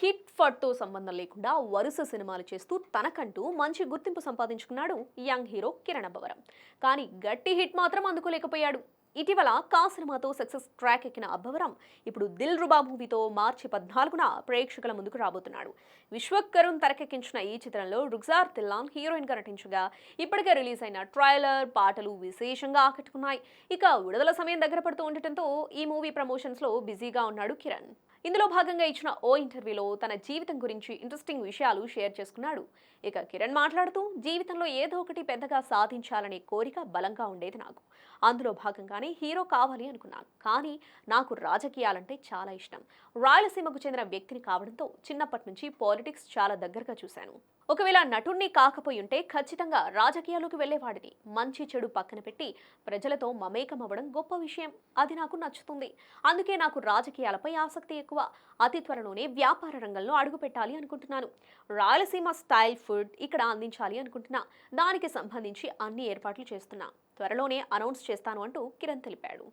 Hit ఫట్తో సంబంధం లేకుండా వరుస సినిమాలు చేస్తూ తనకంటూ మంచి గుర్తింపు సంపాదించుకున్నాడు యంగ్ హీరో కిరణ్ అబ్బవరం. కానీ గట్టి హిట్ మాత్రం అందుకోలేకపోయాడు. ఇటీవల కా సినిమాతో సక్సెస్ ట్రాక్ ఎక్కిన అబ్బవరం ఇప్పుడు దిల్ రుబా మూవీతో మార్చి 14న ప్రేక్షకుల ముందుకు రాబోతున్నాడు. విశ్వకరుణ్ తెరకెక్కించిన ఈ చిత్రంలో రుగ్జార్ తిల్లాన్ హీరోయిన్ గా నటించగా ఇప్పటికే రిలీజ్ అయిన ట్రైలర్ పాటలు విశేషంగా ఆకట్టుకున్నాయి. ఇక విడుదల సమయం దగ్గర పడుతూ ఉండటంతో ఈ మూవీ ప్రమోషన్స్ లో బిజీగా ఉన్నాడు కిరణ్. ఇందులో భాగంగా ఇచ్చిన ఓ ఇంటర్వ్యూలో తన జీవితం గురించి ఇంట్రెస్టింగ్ విషయాలు షేర్ చేసుకున్నాడు. ఇక కిరణ్ మాట్లాడుతూ, జీవితంలో ఏదో ఒకటి పెద్దగా సాధించాలనే కోరిక బలంగా ఉండేది నాకు. అందులో భాగంగానే హీరో కావాలి అనుకున్నాను. కానీ నాకు రాజకీయాలంటే చాలా ఇష్టం. రాయలసీమకు చెందిన వ్యక్తిని కావడంతో చిన్నప్పటి నుంచి పాలిటిక్స్ చాలా దగ్గరగా చూశాను. ఒకవేళ నటుణ్ణి కాకపోయి ఉంటే ఖచ్చితంగా రాజకీయాల్లోకి వెళ్లేవాడిని. మంచి చెడు పక్కన పెట్టి ప్రజలతో మమేకం అవ్వడం గొప్ప విషయం. అది నాకు నచ్చుతుంది. అందుకే నాకు రాజకీయాలపై ఆసక్తి ఎక్కువ. అతి త్వరలోనే వ్యాపార రంగంలో అడుగు పెట్టాలి అనుకుంటున్నాను. రాయలసీమ స్టైల్ ఫుడ్ ఇక్కడ అందించాలి అనుకుంటున్నా. దానికి సంబంధించి అన్ని ఏర్పాట్లు చేస్తున్నా. త్వరలోనే అనౌన్స్ చేస్తాను అంటూ కిరణ్ తెలిపాడు.